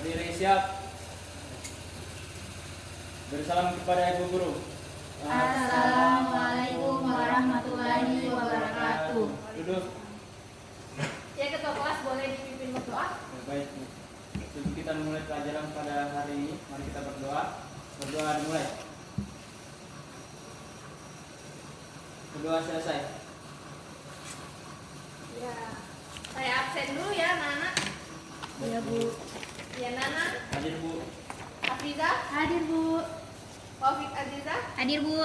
Berdiri siap. Bersalam kepada ibu guru. Assalamualaikum warahmatullahi wabarakatuh. Duduk. Ya, ketua kelas boleh dipimpin berdoa? Ya, baik. Sebelum kita memulai pelajaran pada hari ini, mari kita berdoa. Berdoa dimulai. Berdoa selesai. Ya, saya absen dulu ya, Nana. Iya, Bu. Ya, Nana. Hadir Bu. Hafiza. Hadir, Bu. Taufik Aziza. Hadir, Bu.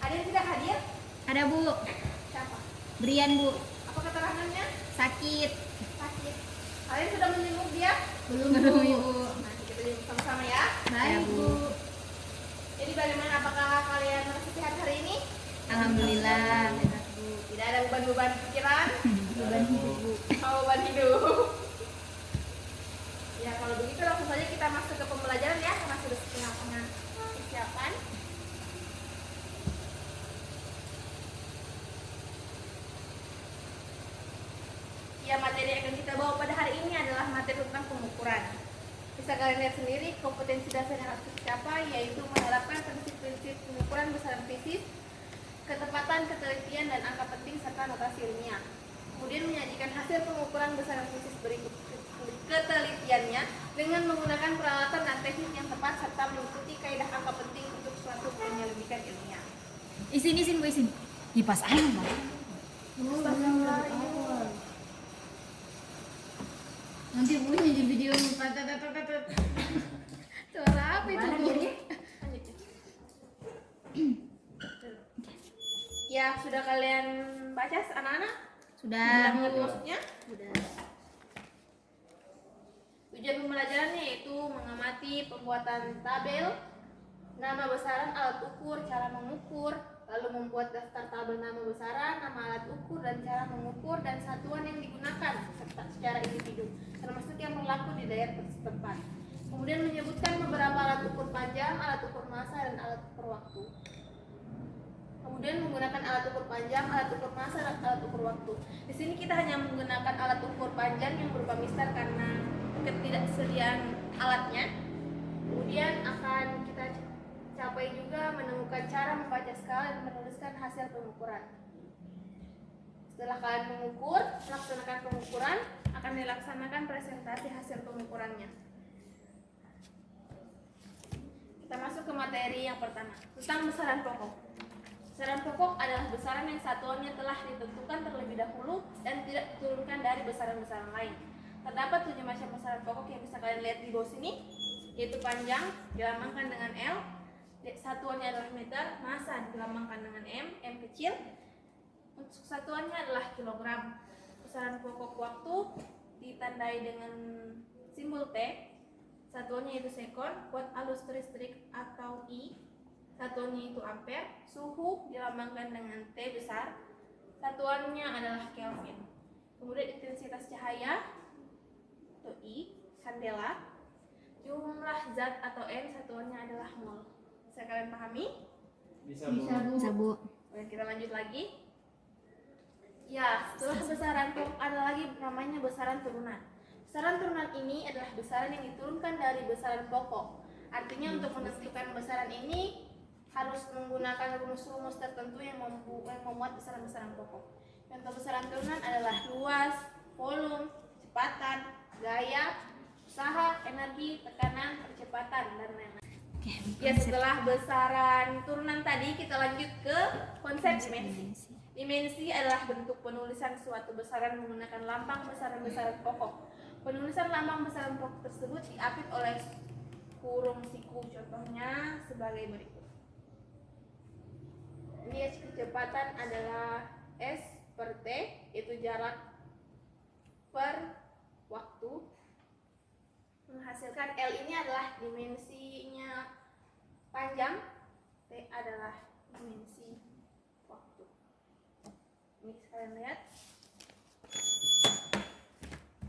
Hadir tidak hadir? Ada, Bu. Siapa? Brian, Bu. Apa keterangannya? Sakit. Sakit. Kalian sudah menjenguk dia? Belum, Ibu. Nanti kita jenguk sama-sama ya. Baik, Bu. Jadi bagaimana, apakah kalian merasa sehat hari ini? Alhamdulillah. Tidak ada beban-beban pikiran? Beban hidup, Bu. Oh, beban hidup. Ya, kalau begitu langsung saja kita masuk ke pembelajaran ya, karena sudah setengah persiapan. Ya, materi yang akan kita bawa pada hari ini adalah materi tentang pengukuran. Bisa kalian lihat sendiri kompetensi dasar yang harus dicapai, yaitu menerapkan prinsip-prinsip pengukuran besaran fisis, ketepatan, ketelitian, dan angka penting serta notasi ilmiah. Kemudian menyajikan hasil pengukuran besaran fisis berikut ketelitiannya dengan menggunakan peralatan dan teknik yang tepat serta mengikuti kaidah angka penting untuk suatu penyelidikan ilmiah. Isin, Bu, isin. Kipas air, Bang. Nanti bunyi di video. Suara apa itu, Bu? Ya, sudah kalian baca anak-anak? Sudah, Bu. Kursnya? Sudah. Tujuan pembelajarannya yaitu mengamati pembuatan tabel, nama besaran, alat ukur, cara mengukur, lalu membuat daftar tabel nama besaran, nama alat ukur, dan cara mengukur, dan satuan yang digunakan serta secara individu, termasuk yang berlaku di daerah setempat. Kemudian menyebutkan beberapa alat ukur panjang, alat ukur massa, dan alat ukur waktu. Kemudian menggunakan alat ukur panjang, alat ukur massa, dan alat ukur waktu. Di sini kita hanya menggunakan alat ukur panjang yang berupa mistar karena ketidaksediaan alatnya. Kemudian akan kita capai juga menemukan cara membaca skala dan menuliskan hasil pengukuran. Setelah kalian mengukur, melaksanakan pengukuran, akan dilaksanakan presentasi hasil pengukurannya. Kita masuk ke materi yang pertama, tentang besaran pokok. Besaran pokok adalah besaran yang satuannya telah ditentukan terlebih dahulu dan tidak diturunkan dari besaran-besaran lain. Terdapat 7 macam besaran pokok yang bisa kalian lihat di bawah sini, yaitu panjang dilambangkan dengan L, satuannya adalah meter, massa dilambangkan dengan M kecil, untuk satuannya adalah kilogram. Besaran pokok waktu ditandai dengan simbol T, satuannya yaitu sekon, watt alus listrik atau I, satuannya itu ampere, suhu dilambangkan dengan T besar, satuannya adalah Kelvin. Kemudian intensitas cahaya atau I, kandela, jumlah zat atau N, satuannya adalah mol. Bisa kalian pahami? Bisa Bu. Bisa, Bu. Oke, kita lanjut lagi. Ya, setelah besaran pokok ada lagi namanya besaran turunan. Besaran turunan ini adalah besaran yang diturunkan dari besaran pokok. Artinya untuk menentukan besaran ini harus menggunakan rumus-rumus tertentu yang memuat besaran-besaran pokok. Contoh besaran turunan adalah luas, volume, kecepatan, gaya, usaha, energi, tekanan, percepatan, dan lain-lain. Ya, setelah besaran turunan tadi, kita lanjut ke konsep dimensi. Dimensi adalah bentuk penulisan suatu besaran menggunakan lambang besaran-besaran pokok. Penulisan lambang besaran pokok tersebut diapit oleh kurung siku. Contohnya sebagai berikut. Ini kecepatan adalah S per T, yaitu jarak per waktu. Menghasilkan L ini adalah dimensinya panjang, T adalah dimensi waktu. Ini kalian lihat.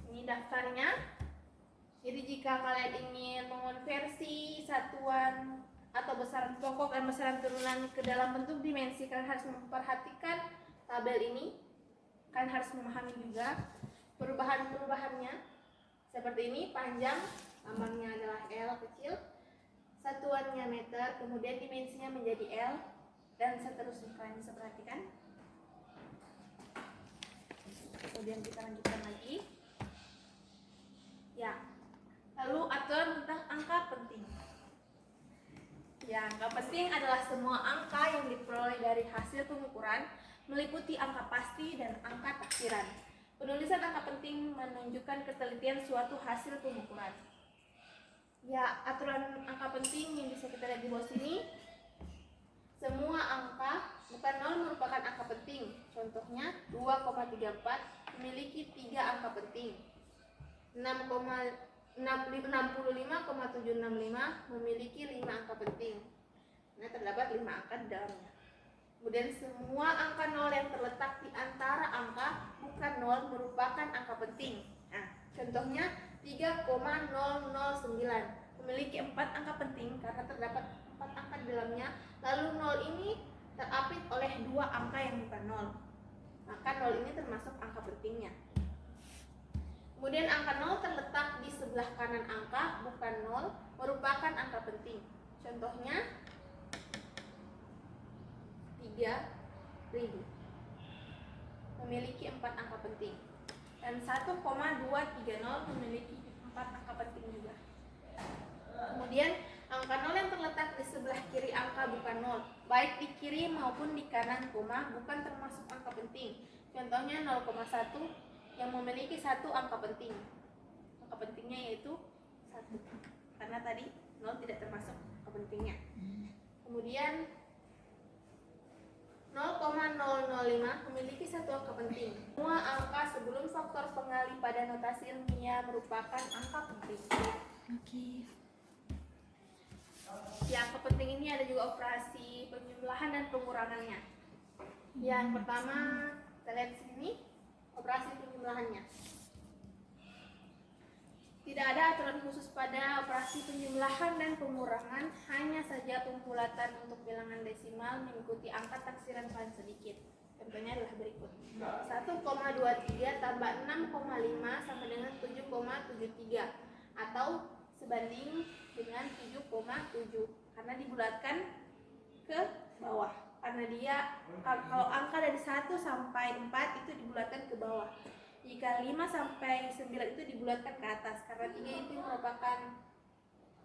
Ini daftarnya. Jadi jika kalian ingin mengonversi satuan atau besaran pokok dan besaran turunan ke dalam bentuk dimensi, kalian harus memperhatikan tabel ini. Kalian harus memahami juga perubahan-perubahannya Seperti ini, panjang, lambangnya adalah L kecil, satuannya meter, kemudian dimensinya menjadi L, dan seterusnya. Kalian bisa perhatikan. Kemudian kita lanjutkan lagi. Ya, lalu aturan tentang angka penting. Ya, angka penting adalah semua angka yang diperoleh dari hasil pengukuran, meliputi angka pasti dan angka taksiran. Penulisan angka penting menunjukkan ketelitian suatu hasil pengukuran. Ya, aturan angka penting yang bisa kita lihat di bawah sini. Semua angka bukan nol merupakan angka penting. Contohnya 2,34 memiliki 3 angka penting. 65,765 memiliki 5 angka penting. Nah, terdapat 5 angka di dalamnya. Kemudian semua angka nol yang terletak di antara angka bukan nol merupakan angka penting. Nah, contohnya 3,009 memiliki 4 angka penting karena terdapat 4 angka di dalamnya. Lalu nol ini terapit oleh 2 angka yang bukan nol. Maka nol ini termasuk angka pentingnya. Kemudian angka 0 terletak di sebelah kanan angka bukan 0 merupakan angka penting. Contohnya 3.000 memiliki 4 angka penting. Dan 1,230 memiliki 4 angka penting juga. Kemudian angka 0 yang terletak di sebelah kiri angka bukan 0, baik di kiri maupun di kanan koma, bukan termasuk angka penting. Contohnya 0,1 yang memiliki 1 angka penting. Angka pentingnya yaitu 1, karena tadi 0 tidak termasuk angka pentingnya. Kemudian 0,005 memiliki 1 angka penting. Semua angka sebelum faktor pengali pada notasi ilmiah merupakan angka penting. Oke. Di angka penting ini ada juga operasi penjumlahan dan pengurangannya. Yang pertama, kita lihat di sini operasi penjumlahannya. Tidak ada aturan khusus pada operasi penjumlahan dan pengurangan, hanya saja pembulatan untuk bilangan desimal mengikuti angka taksiran paling sedikit. Contohnya adalah berikut. 1,23 tambah 6,5 sama dengan 7,73 atau sebanding dengan 7,7 karena dibulatkan ke bawah. Karena dia kalau angka dari 1 sampai 4 itu dibulatkan ke bawah. Jika 5 sampai 9 itu dibulatkan ke atas. Karena 3 itu merupakan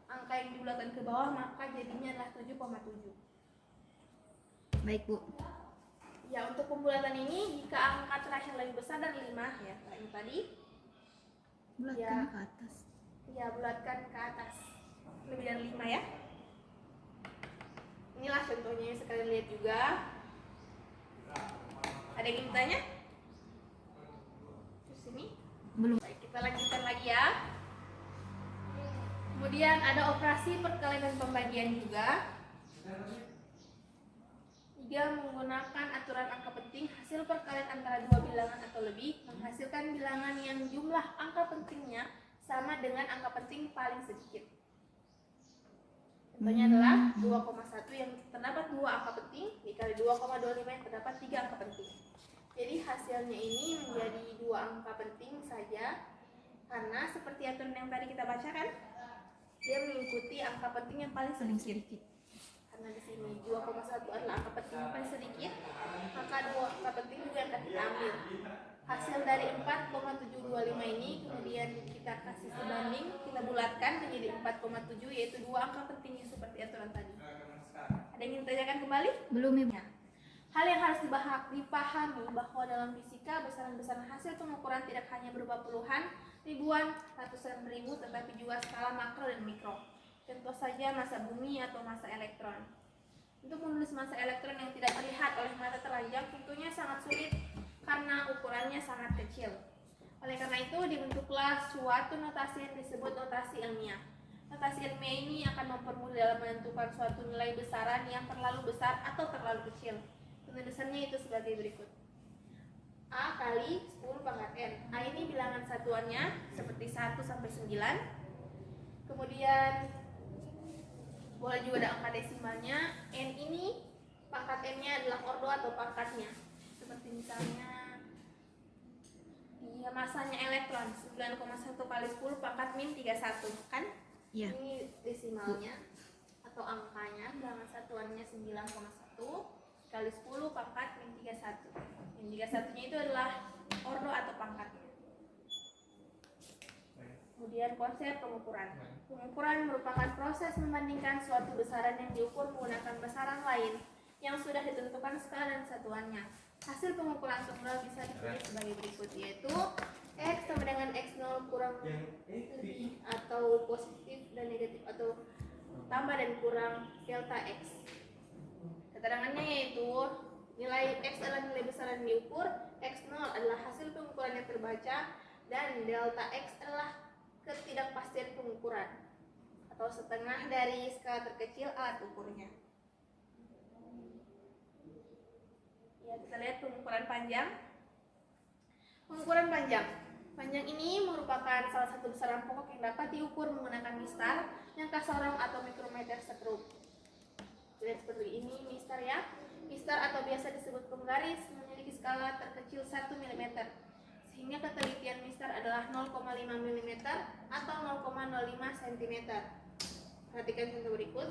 angka yang dibulatkan ke bawah, maka jadinya adalah 7,7. Baik, Bu. Ya, untuk pembulatan ini jika angka terakhir lebih besar dari 5 ya, kayak ini tadi. Bulatkan Ya. ke atas. Ya, bulatkan ke atas. Lebih dari 5 ya. Inilah contohnya, sekalian lihat juga. Ada yang ingin bertanya? Terus ini? Belum. Baik, kita lanjutkan lagi ya. Kemudian ada operasi perkalian dan pembagian juga. Jika menggunakan aturan angka penting, hasil perkalian antara dua bilangan atau lebih menghasilkan bilangan yang jumlah angka pentingnya sama dengan angka penting paling sedikit. Contohnya adalah 2,1 yang terdapat 2 angka penting dikali 2,25 yang terdapat 3 angka penting. Jadi hasilnya ini menjadi 2 angka penting saja karena seperti aturan yang tadi kita bacakan, dia mengikuti angka penting yang paling sedikit. Karena di sini 2,1 adalah angka penting yang paling sedikit, maka 2 angka penting juga akan kita ambil. Hasil dari 4,725 ini kemudian kita kasih sebanding, kita bulatkan menjadi 4,7, yaitu 2 angka pentingnya seperti aturan tadi. Ada yang ingin ditanyakan kembali? Belum, Ibu. Ya. Hal yang harus dipahami bahwa dalam fisika besaran-besaran hasil pengukuran tidak hanya berupa puluhan, ribuan, ratusan ribu, tetapi juga skala makro dan mikro. Contoh saja massa bumi atau massa elektron. Untuk menulis massa elektron yang tidak terlihat oleh mata telanjang tentunya sangat sulit karena ukurannya sangat kecil. Oleh karena itu dibentuklah suatu notasi yang disebut notasi ilmiah. Notasi ilmiah ini akan mempermudah dalam menentukan suatu nilai besaran yang terlalu besar atau terlalu kecil. Penulisannya itu sebagai berikut. A kali 10 pangkat N. A ini bilangan satuannya seperti 1 sampai 9. Kemudian boleh juga ada angka desimalnya. N ini pangkat N-nya adalah ordo atau pangkatnya. Seperti misalnya dia masanya elektron pengumpulan 9,1 kali 10 pangkat min 31 kan? Iya. Ini desimalnya atau angkanya, bilangan satuannya 9,1 kali 10 pangkat min 31. Min 31 nya itu adalah ordo atau pangkatnya. Kemudian konsep pengukuran. Pengukuran merupakan proses membandingkan suatu besaran yang diukur menggunakan besaran lain yang sudah ditentukan skala dan satuannya. Hasil pengukuran tunggal bisa ditulis sebagai berikut, yaitu X sama dengan X0 kurang lebih atau positif dan negatif atau tambah dan kurang delta X. Keterangannya yaitu nilai X adalah nilai besaran yang diukur, X0 adalah hasil pengukuran yang terbaca, dan delta X adalah ketidakpastian pengukuran atau setengah dari skala terkecil alat ukurnya. Ya, kita lihat pengukuran panjang. Pengukuran panjang. Panjang ini merupakan salah satu besaran pokok yang dapat diukur menggunakan mistar, jangka sorong atau mikrometer skrup. Lihat seperti ini mistar ya. Mistar atau biasa disebut penggaris memiliki skala terkecil 1 mm. Sehingga ketelitian mistar adalah 0,5 mm atau 0,05 cm. Perhatikan contoh berikut.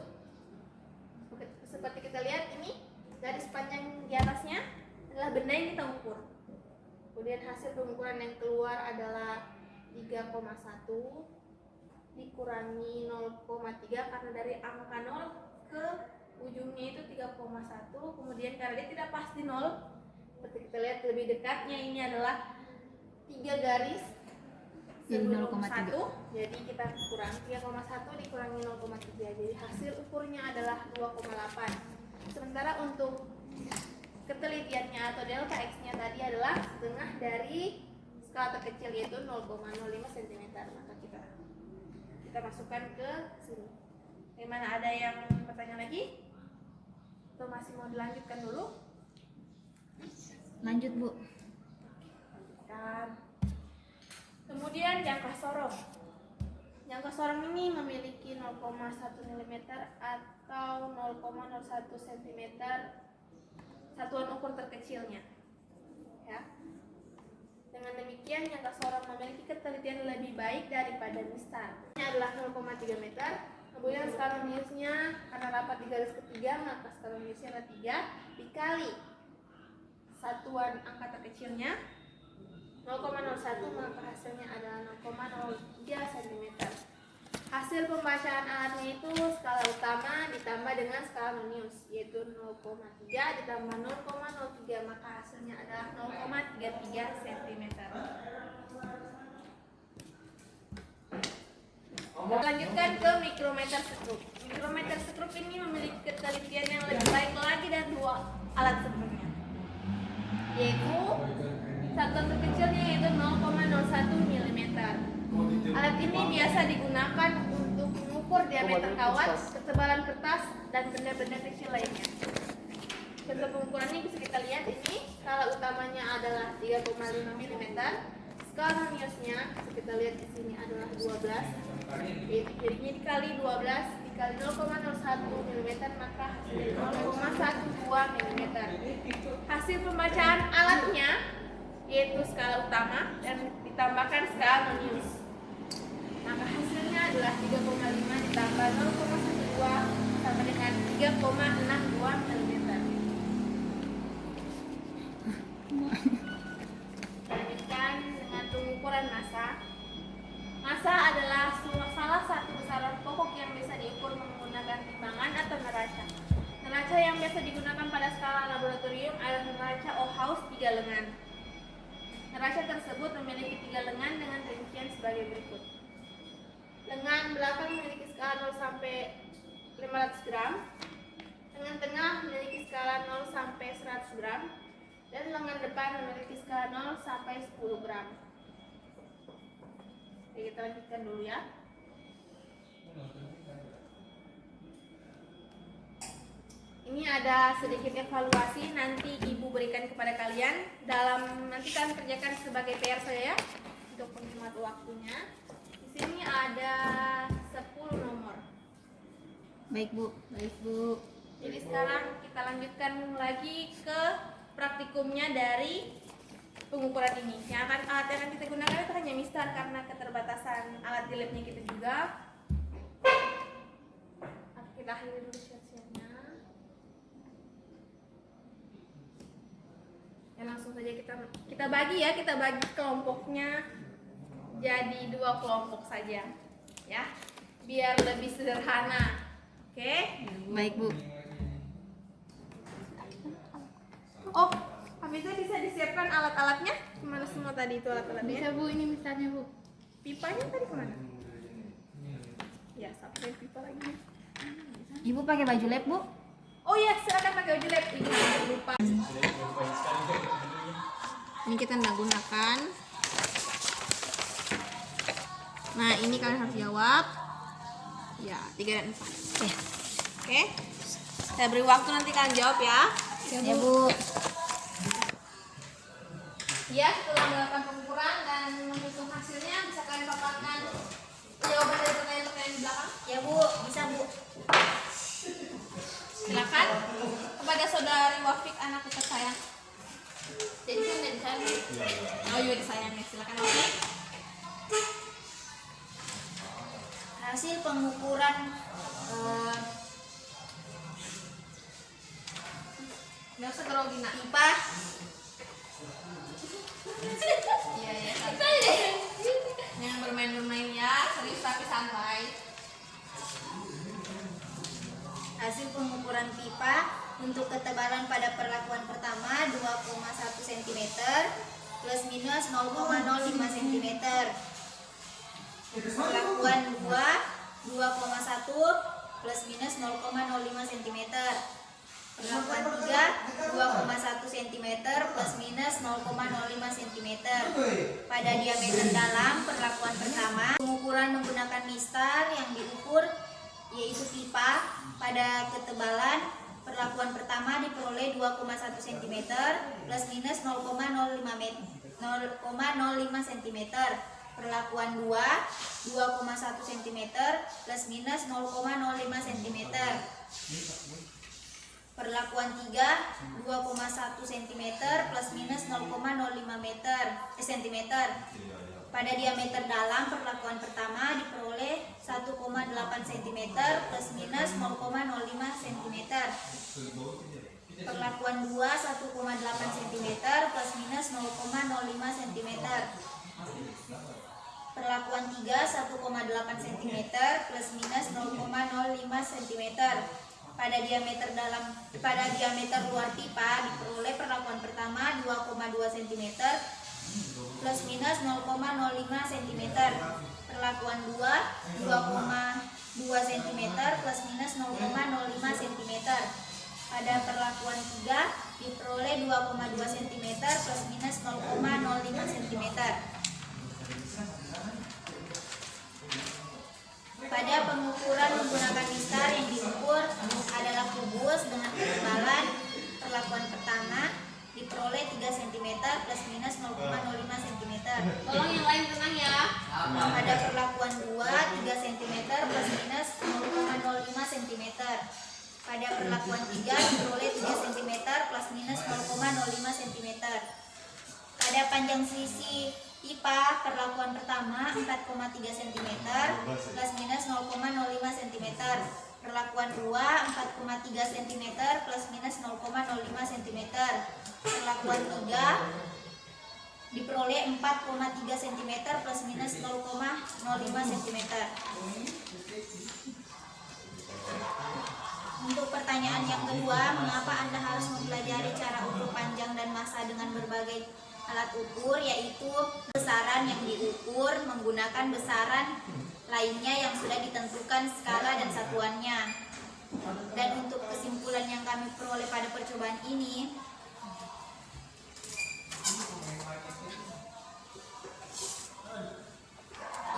Seperti kita lihat ini, garis panjang di atasnya adalah benda yang kita ukur. Kemudian hasil pengukuran yang keluar adalah 3,1 dikurangi 0,3 karena dari angka 0 ke ujungnya itu 3,1. Kemudian karena dia tidak pasti 0, seperti kita lihat lebih dekatnya ini adalah 3 garis sebelum 1, jadi kita kurang 3,1 dikurangi 0,3, jadi hasil ukurnya adalah 2,8. Sementara untuk ketelitiannya atau delta X-nya tadi adalah setengah dari skala terkecil yaitu 0,05 cm. Maka kita masukkan ke sini. Bagaimana, ada yang bertanya lagi? Atau masih mau dilanjutkan dulu? Lanjut, Bu. Lanjutkan. Kemudian jangka sorong. Jangka sorong ini memiliki 0,1 mm atau 0,01 cm satuan ukur terkecilnya. Ya. Dengan demikian jangka sorong memiliki ketelitian lebih baik daripada mistar. Ini adalah 0,3 meter. Kemudian skala minusnya karena rapat di garis ketiga, maka skala minusnya adalah 3 dikali satuan angka terkecilnya 0,01, maka hasilnya adalah 0,03 cm. Hasil pembacaan alatnya itu skala utama ditambah dengan skala minus, yaitu 0,3 ditambah 0,03, maka hasilnya adalah 0,33 cm. Lanjutkan ke mikrometer skrup. Mikrometer skrup ini memiliki ketelitian yang lebih baik lagi dari dua alat sebelumnya, yaitu satuan terkecilnya yaitu 0,01 mm. Alat ini biasa digunakan untuk mengukur diameter kawat, ketebalan kertas, dan benda-benda kecil lainnya. Contoh pengukurannya bisa kita lihat ini. Skala utamanya adalah 3,5 mm. Skala minusnya bisa kita lihat di sini adalah 12. Jadinya dikali 12 dikali 0,01 mm, maka hasilnya 0,12 mm. Hasil pembacaan alatnya yaitu skala utama dan ditambahkan skala minus, maka hasilnya adalah 3,5 ditambah 0,12 sama dengan 3,62 mm. Lanjutkan dengan pengukuran massa. Massa adalah salah satu besaran pokok yang bisa diukur menggunakan timbangan atau neraca. Neraca yang biasa digunakan pada skala laboratorium adalah neraca Ohaus 3 lengan. Neraca tersebut memiliki 3 lengan dengan rincian sebagai berikut. Lengan belakang memiliki skala 0 sampai 500 gram, lengan tengah memiliki skala 0 sampai 100 gram, dan lengan depan memiliki skala 0 sampai 10 gram. Oke, kita lanjutkan dulu ya. Ini ada sedikit evaluasi nanti Ibu berikan kepada kalian dalam nanti kalian kerjakan sebagai PR saya ya, untuk menghemat waktunya. Di sini ada 10 nomor. Baik, Bu. Baik, Bu. Jadi sekarang kita lanjutkan lagi ke praktikumnya dari pengukuran ini. Yang akan alat yang akan kita gunakan itu hanya Mister karena keterbatasan alat di labnya kita juga. Kita akhiri dulu share-nya. Ya langsung saja kita bagi ya, kita bagi kelompoknya jadi 2 kelompok saja ya, biar lebih sederhana. Oke? Baik, Bu. Oh, Hafiza bisa disiapkan alat-alatnya? Kemana semua tadi itu alat-alatnya? Bisa, Bu, ini misalnya, Bu. Pipanya tadi kemana? Ya, sampai pipa lagi. Ibu pakai baju lab, Bu? Oh ya, silakan pakai baju lab. Ini jangan lupa. Ini kita nggak gunakan. Nah, ini kalian harus jawab. Ya, 3 dan 4. Ya, Oke? Saya beri waktu nanti kalian jawab ya. ya, Bu. Ya, setelah melakukan pengukuran dan menghitung hasilnya, bisa kalian paparkan jawaban dari pertanyaan-pertanyaan di belakang. Ya, Bu. Bisa, Bu. Silakan kepada saudari Wafik, anakku tersayang. Jadi kan udah disayang. Oh iya disayang ya. Silakan Wafik. Hasil pengukuran Nggak usah grogi nak. pipa Iya ya. Jangan bermain-bermain ya. Serius tapi santai. hasil pengukuran pipa untuk ketebalan pada perlakuan pertama 2,1 cm plus minus 0,05 cm. Perlakuan 2 2,1 plus minus 0,05 cm. Perlakuan 3 2,1 cm plus minus 0,05 cm. Pada diameter dalam perlakuan pertama, pengukuran menggunakan mistar yang diukur yaitu pipa pada ketebalan perlakuan pertama diperoleh 2,1 cm plus minus 0,05 cm. Perlakuan 2 2,1 cm plus minus 0,05 cm. Perlakuan 3 2,1 cm plus minus 0,05 cm. Pada diameter dalam perlakuan pertama diperoleh 1,8 cm plus minus 0,05 cm. Perlakuan 2 1,8 cm plus minus 0,05 cm. Perlakuan 3 1,8 cm plus minus 0,05 cm. Pada diameter luar pipa diperoleh perlakuan pertama 2,2 cm plus minus 0,05 cm. Perlakuan 2 2,2 cm plus minus 0,05 cm. Pada perlakuan 3 diperoleh 2,2 cm plus minus 0,05 cm. Pada pengukuran menggunakan mistar yang diukur adalah kubus dengan ketebalan perlakuan pertama diperoleh 3 cm plus minus 0,05 cm. Tolong yang lain tenang ya. Pada perlakuan 2 3 cm plus minus 0,05 cm. Pada perlakuan 3 diperoleh 3 cm plus minus 0,05 cm. Pada panjang sisi pipa perlakuan pertama 4,3 cm plus minus 0,05 cm. Perlakuan 2 4,3 cm plus minus 0,05 cm. Perlakuan 3 diperoleh 4,3 cm plus minus 0,05 cm. Untuk pertanyaan yang kedua, mengapa Anda harus mempelajari cara ukur panjang dan massa dengan berbagai alat ukur, yaitu besaran yang diukur menggunakan besaran lainnya yang sudah ditentukan skala dan satuannya. Dan untuk kesimpulan yang kami peroleh pada percobaan ini,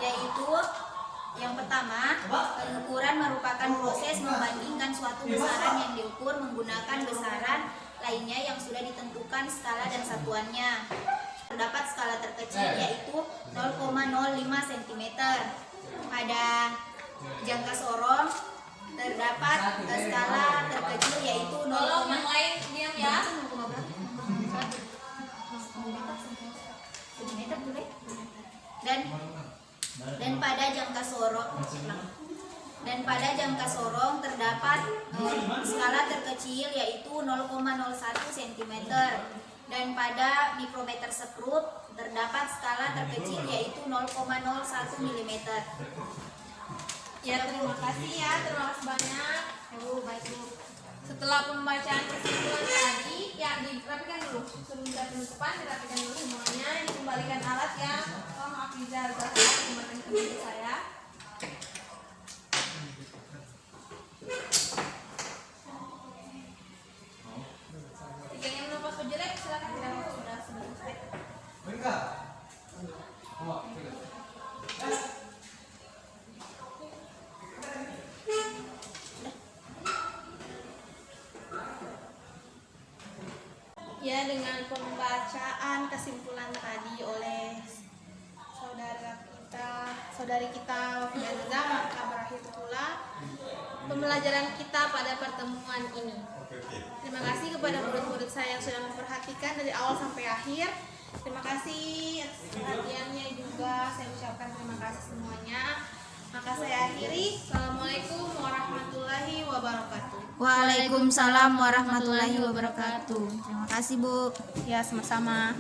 yaitu yang pertama, pengukuran merupakan proses membandingkan suatu besaran yang diukur menggunakan besaran lainnya yang sudah ditentukan skala dan satuannya. Terdapat skala terkecil yaitu 0,05 cm. Pada jangka sorong terdapat skala terkecil yaitu 0, Tolong yang lain diam ya. dan pada jangka sorong terdapat skala terkecil yaitu 0,01 cm, dan pada mikrometer sekrup terdapat skala terkecil yaitu 0,01 mm. Ya, terima kasih banyak. Baik Bu. Setelah pembacaan kesimpulan tadi, ya dirapikan dulu. Sebelum kita penutupan, dirapikan dulu semuanya. Ini kembalikan alat ya. Tolong Hafizah Zahra, kembalikan ke meja saya. Jika yang menopang jelek, silakan tidak sudah selesai. Ya, dengan pembacaan kesimpulan tadi oleh saudari kita Wafidah, maka berakhir pula pembelajaran kita pada pertemuan ini. Terima kasih kepada murid-murid saya yang sudah memperhatikan dari awal sampai akhir. Terima kasih atas perhatiannya juga. Saya ucapkan terima kasih semuanya. Maka saya akhiri. Assalamualaikum warahmatullahi wabarakatuh. Waalaikumsalam warahmatullahi wabarakatuh. Terima kasih Bu. Ya, sama-sama.